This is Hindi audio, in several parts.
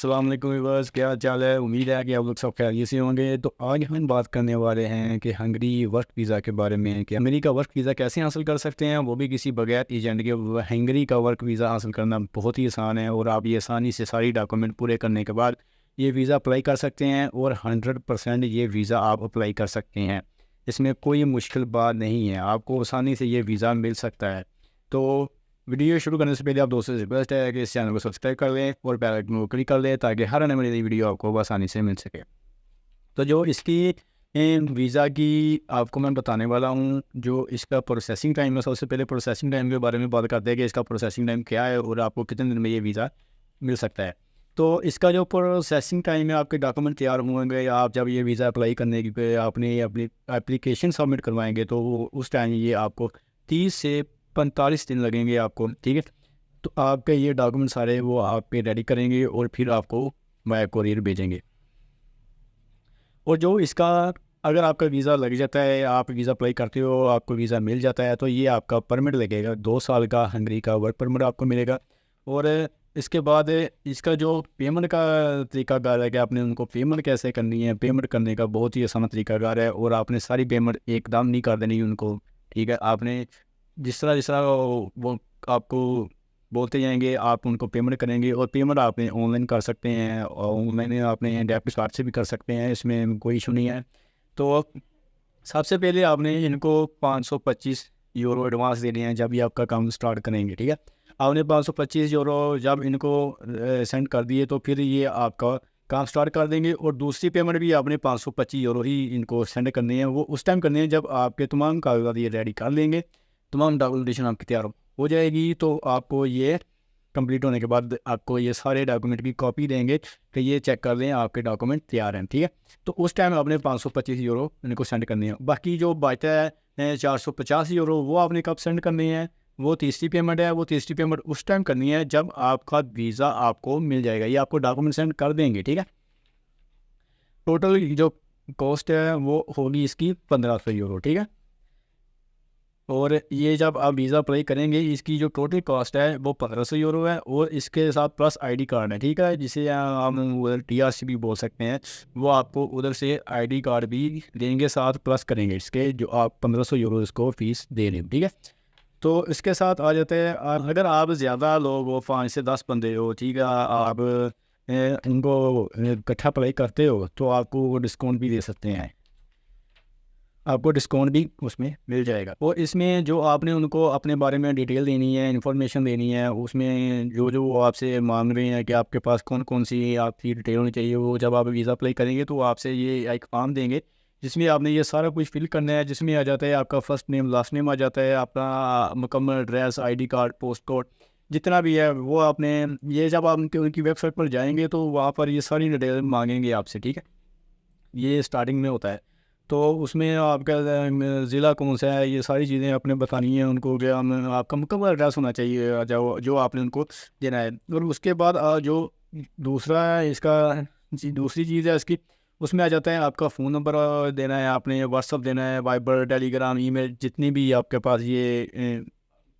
अस्सलाम वालेकुम व्यूअर्स, क्या चाल है। उम्मीद है कि आप लोग सब खैरियत से होंगे। तो आज हम बात करने वाले हैं कि हंगरी वर्क वीज़ा के बारे में कि हंगरी का वर्क वीज़ा कैसे हासिल कर सकते हैं, वो भी किसी बगैर एजेंट के। हंगरी का वर्क वीज़ा हासिल करना बहुत ही आसान है और आप ये आसानी से सारी डॉक्यूमेंट पूरे करने के बाद ये वीज़ा अप्लाई कर सकते हैं और 100% ये वीज़ा आप अप्लाई कर सकते हैं। इसमें कोई मुश्किल बात नहीं है, आपको आसानी से ये वीज़ा मिल सकता है। तो वीडियो शुरू करने से पहले आप दोस्तों से रिक्वेस्ट है कि इस चैनल को सब्सक्राइब कर लें और बेल आइकन को क्लिक कर लें ताकि हर आने वाली नई वीडियो आपको आसानी से मिल सके। तो जो इसकी वीज़ा की आपको मैं बताने वाला हूँ, जो इसका प्रोसेसिंग टाइम है। सबसे पहले प्रोसेसिंग टाइम के बारे में बात करते हैं कि इसका प्रोसेसिंग टाइम क्या है और आपको कितने दिन में ये वीज़ा मिल सकता है। तो इसका जो प्रोसेसिंग टाइम है, आपके डॉक्यूमेंट तैयार होंगे या आप जब ये वीज़ा अप्लाई करने की पे आपने अपनी एप्लीकेशन सबमिट करवाएंगे तो उस टाइम ये आपको 30 से 45 दिन लगेंगे आपको, ठीक है। तो आपके ये डॉक्यूमेंट सारे वो आप पे रेडी करेंगे और फिर आपको बाय कोरियर भेजेंगे। और जो इसका अगर आपका वीज़ा लग जाता है, आप वीज़ा अप्लाई करते हो, आपको वीज़ा मिल जाता है, तो ये आपका परमिट लगेगा। 2 साल का हंगरी का वर्क परमिट आपको मिलेगा। और इसके बाद इसका जो पेमेंट का तरीकाकार है कि आपने उनको पेमेंट कैसे करनी है, पेमेंट करने का बहुत ही आसान तरीकाकार है और आपने सारी पेमेंट एकदम नहीं कर देनी उनको, ठीक है। आपने जिस तरह वो आपको बोलते जाएंगे, आप उनको पेमेंट करेंगे और पेमेंट आपने ऑनलाइन कर सकते हैं और ऑनलाइन आपने डेबिट कार्ड से भी कर सकते हैं, इसमें कोई इशू नहीं है। तो सबसे पहले आपने इनको 525 यूरो एडवांस देने हैं जब ये आपका काम स्टार्ट करेंगे, ठीक है। आपने 525 यूरो जब इनको सेंड कर दिए तो फिर ये आपका काम स्टार्ट कर देंगे और दूसरी पेमेंट भी आपने 525 यूरो ही इनको सेंड करनी है। वो उस टाइम करनी है जब आपके तमाम कागजात ये रेडी कर लेंगे, तमाम डॉक्यूमेंटेशन आपकी तैयार हो जाएगी। तो आपको ये कंप्लीट होने के बाद आपको ये सारे डॉक्यूमेंट की कॉपी देंगे कि ये चेक कर लें आपके डॉक्यूमेंट तैयार हैं, ठीक है। तो उस टाइम आपने 525 यूरो इनको सेंड करनी है। बाकी जो बचता है 450 यूरो, वो आपने कब सेंड करनी है, वो तीसरी पेमेंट है। वो तीसरी पेमेंट उस टाइम करनी है जब आपका वीज़ा आपको मिल जाएगा, ये आपको डॉक्यूमेंट सेंड कर देंगे, ठीक है। टोटल जो कॉस्ट है वो होगी इसकी 1500 यूरो, ठीक है। और ये जब आप वीज़ा अप्लाई करेंगे, इसकी जो टोटल कॉस्ट है वो 1500 यूरो है और इसके साथ प्लस आईडी कार्ड है, ठीक है, जिसे हम उधर टीआरसी भी बोल सकते हैं। वो आपको उधर से आईडी कार्ड भी देंगे, साथ प्लस करेंगे इसके, जो आप 1500 यूरो इसको फीस दे रहे हो, ठीक है। तो इसके साथ आ जाते हैं, अगर आप ज़्यादा लोग हो, 5 से 10 बंदे हो, ठीक है, आप उनको इकट्ठा अप्लाई करते हो तो आपको वो डिस्काउंट भी दे सकते हैं, आपको डिस्काउंट भी उसमें मिल जाएगा। और इसमें जो आपने उनको अपने बारे में डिटेल देनी है, इन्फॉर्मेशन देनी है, उसमें जो जो वो आपसे मांग रहे हैं कि आपके पास कौन कौन सी आपकी डिटेल होनी चाहिए, वो जब आप वीज़ा अप्लाई करेंगे तो वो आपसे ये एक फॉर्म देंगे जिसमें आपने ये सारा कुछ फिल करना है, जिसमें आ जाता है आपका फर्स्ट नेम, लास्ट नेम आ जाता है, आपका मुकम्मल address, ID card, post code, जितना भी है वो आपने। ये जब आप उनकी वेबसाइट पर जाएंगे तो वहाँ पर ये सारी डिटेल मांगेंगे आपसे, ठीक है। ये स्टार्टिंग में होता है। तो उसमें आपका ज़िला कौन सा है, ये सारी चीज़ें आपने बतानी है उनको कि आपका मुकम्मल एड्रेस होना चाहिए जो जो आपने उनको देना है। और उसके बाद जो दूसरा है इसका, दूसरी चीज़ है इसकी, उसमें आ जाता है आपका फ़ोन नंबर देना है, आपने व्हाट्सअप देना है, वाइबर, टेलीग्राम, ईमेल, जितनी भी आपके पास ये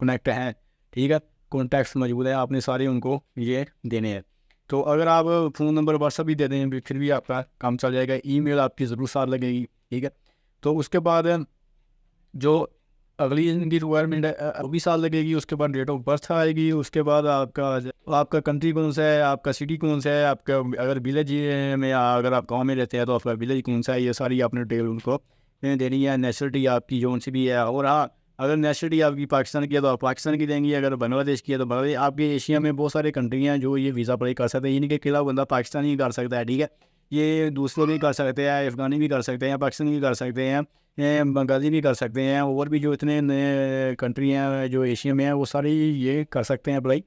कनेक्ट हैं, ठीक है, कॉन्टैक्ट्स मौजूद हैं, आपने सारे उनको ये देने हैं। तो अगर आप फ़ोन नंबर व्हाट्सअप भी दे दें फिर भी आपका काम चल जाएगा। ईमेल आपकी ज़रूर साथ लगेगी, ठीक है। तो उसके बाद जो अगली इनकी रिक्वायरमेंट है वो भी साल लगेगी। उसके बाद डेट ऑफ बर्थ आएगी। उसके बाद आपका कंट्री कौन सा है, आपका सिटी कौन सा है, आपका अगर विलेज में या अगर आप गांव में रहते हैं तो आपका विलेज कौन सा है, ये सारी आपने डिटेल उनको देनी है। नेशनलिटी आपकी जो सी भी है, और हाँ, अगर नेशनलिटी आपकी पाकिस्तान की है तो आप पाकिस्तान की देंगी, अगर बांग्लादेश की है तो बांग्लादेश। आपके एशिया में बहुत सारे कंट्री हैं जो ये वीज़ा अप्लाई कर सकते हैं, इनके खिलाफ बंदा पाकिस्तानी ही कर सकता है, ठीक है। ये दूसरे भी कर सकते हैं, अफ़गानी भी कर सकते हैं, पाकिस्तानी भी कर सकते हैं, बंगाली भी कर सकते हैं, और भी जो इतने नए कंट्री हैं जो एशिया में हैं वो सारी ये कर सकते हैं अप्लाई।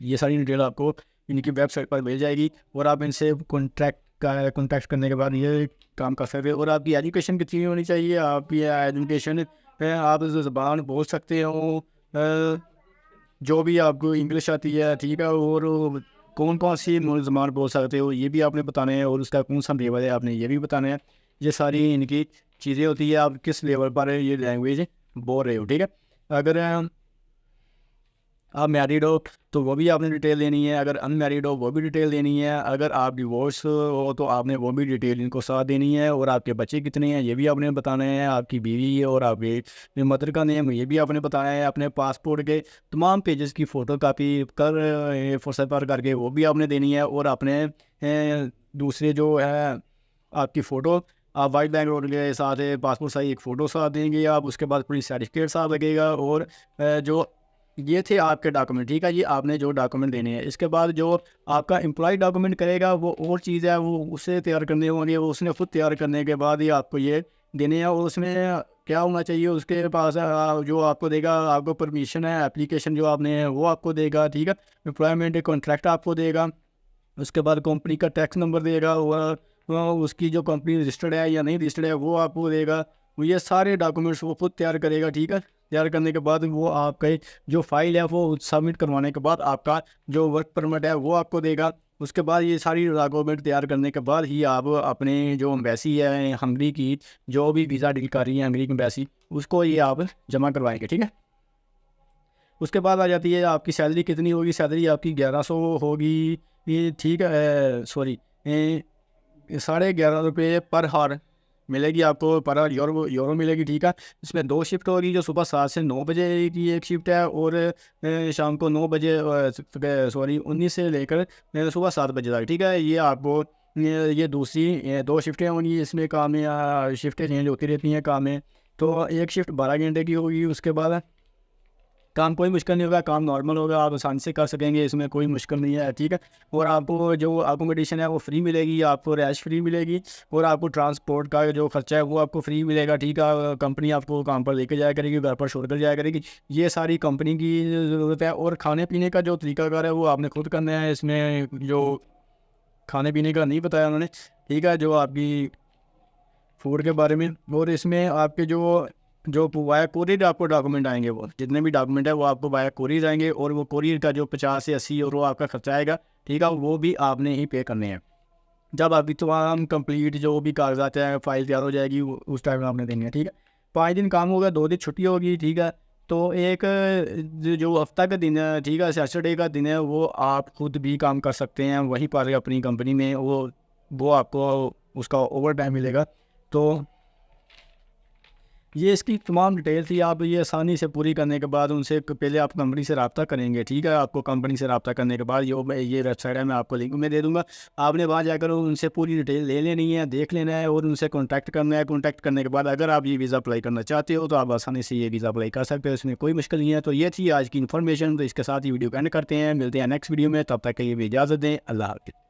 ये सारी डिटेल आपको इनकी वेबसाइट पर मिल जाएगी और आप इनसे कॉन्टैक्ट करने के बाद ये काम कर सकते हैं। और आपकी एजुकेशन कितनी होनी चाहिए, आपकी एजुकेशन आप ज़बान बोल सकते हो, जो भी आपको इंग्लिश आती है, ठीक है। और कौन कौन सी ज़बान बोल सकते हो ये भी आपने बताना है, और उसका कौन सा लेवल है आपने ये भी बताना है। ये सारी इनकी चीज़ें होती है, आप किस लेवल पर ये लैंग्वेज बोल रहे हो, ठीक है। अगर आप मैरिड हो तो वो भी आपने डिटेल देनी है, अगर अनमैरिड हो वो भी डिटेल देनी है, अगर आप डिवोर्स हो तो आपने वो भी डिटेल इनको साथ देनी है, और आपके बच्चे कितने हैं ये भी आपने बताना है, आपकी बीवी है और आपके मदर का नेम ये भी आपने बताना है, अपने पासपोर्ट के तमाम पेजेस की फ़ोटो कापी कर फुर्सत पर करके वो भी आपने देनी है, और अपने दूसरे जो है आपकी फ़ोटो आप वाइट बैकग्राउंड के साथ पासपोर्ट साइज एक फ़ोटो साथ देंगे आप, उसके बाद पुलिस सर्टिफिकेट साथ लगेगा, और जो ये थे आपके डॉक्यूमेंट, ठीक है, ये आपने जो डॉक्यूमेंट देने हैं। इसके बाद जो आपका एम्प्लॉय डॉक्यूमेंट करेगा वो और चीज़ है, वो उसे तैयार करने होंगे, वो उसने खुद तैयार करने के बाद ही आपको ये देने हैं, और उसमें क्या होना चाहिए उसके पास जो आपको देगा, आपको परमिशन है, एप्लीकेशन जो आपने वो आपको देगा, ठीक है, एम्प्लॉयमेंट कॉन्ट्रैक्ट आपको देगा, उसके बाद कंपनी का टैक्स नंबर देगा, उसकी जो कंपनी रजिस्टर्ड है या नहीं रजिस्टर्ड है वो आपको देगा, वो ये सारे डॉक्यूमेंट्स वो खुद तैयार करेगा, ठीक है। तैयार करने के बाद वो आपका जो फाइल है वो सबमिट करवाने के बाद आपका जो वर्क परमिट है वो आपको देगा। उसके बाद ये सारी डॉक्यूमेंट तैयार करने के बाद ही आप अपने जो एम्बेसी है हंगरी की, जो भी वीज़ा डील कर रही है हंगरी की एम्बेसी, उसको ये आप जमा करवाएंगे, ठीक है। उसके बाद आ जाती है आपकी सैलरी कितनी होगी, सैलरी आपकी 1100 होगी, ये ठीक है, सॉरी 11.5 रुपये पर हार मिलेगी आपको, पर हार यूरो यूरो मिलेगी, ठीक है। इसमें 2 शिफ्ट होगी, जो सुबह 7 से 9 बजे की एक शिफ्ट है, और शाम को 9 बजे, सॉरी 19 से लेकर सुबह 7 बजे तक, ठीक है। ये आपको ये दूसरी 2 शिफ्टें होंगी, इसमें काम में शिफ्टें चेंज होती रहती हैं काम में। तो एक शिफ्ट 12 घंटे की होगी, उसके बाद काम कोई मुश्किल नहीं होगा, काम नॉर्मल होगा, आप आसानी से कर सकेंगे, इसमें कोई मुश्किल नहीं है, ठीक है। और आपको जो अकोमोडेशन है वो फ्री मिलेगी, आपको रैश फ्री मिलेगी, और आपको ट्रांसपोर्ट का जो खर्चा है वो आपको फ्री मिलेगा, ठीक है। कंपनी आपको काम पर लेके जाया करेगी, घर पर छोड़ कर जाया करेगी, ये सारी कंपनी की ज़रूरत है। और खाने पीने का जो तरीकाकार है वो आपने खुद करना है, इसमें जो खाने पीने का नहीं बताया उन्होंने, ठीक है, जो आपकी फूड के बारे में। और इसमें आपके जो वाया कोरियर आपको डॉक्यूमेंट आएंगे, वो जितने भी डॉक्यूमेंट है वो आपको वाया कोरियर आएंगे, और वो कोरियर का जो 50 से 80 यूरो आपका खर्चा आएगा, ठीक है, वो भी आपने ही पे करने हैं। जब आपकी तमाम कंप्लीट जो भी कागजात हैं फाइल तैयार हो जाएगी उस टाइम आपने देनी है, ठीक है। 5 दिन काम होगा, 2 दिन छुट्टी होगी, ठीक है। तो एक जो हफ्ता का दिन है, ठीक है, सैटरडे का दिन है, वो आप खुद भी काम कर सकते हैं वहीं पर अपनी कंपनी में, वो आपको उसका ओवर टाइम मिलेगा। तो ये इसकी तमाम डिटेल थी, आप ये आसानी से पूरी करने के बाद उनसे पहले आप कंपनी से रब्ता करेंगे, ठीक है। आपको कंपनी से रब्ता करने के बाद ये वेबसाइट है, मैं आपको लिंक में दे दूंगा, आपने वहाँ जाकर उनसे पूरी डिटेल ले लेनी है, देख लेना है, और उनसे कॉन्टैक्ट करना है। कॉन्टैक्ट करने के बाद अगर आप ये वीज़ा अप्लाई करना चाहते हो तो आप आसानी से ये वीज़ा अप्लाई कर सकते हो, इसमें कोई मुश्किल नहीं है। तो ये थी आज की इन्फॉर्मेशन, तो इसके साथ ही वीडियो एंड करते हैं, मिलते हैं नेक्स्ट वीडियो में, तब तक के लिए भी इजाज़त दें, अल्लाह हाफ़िज़।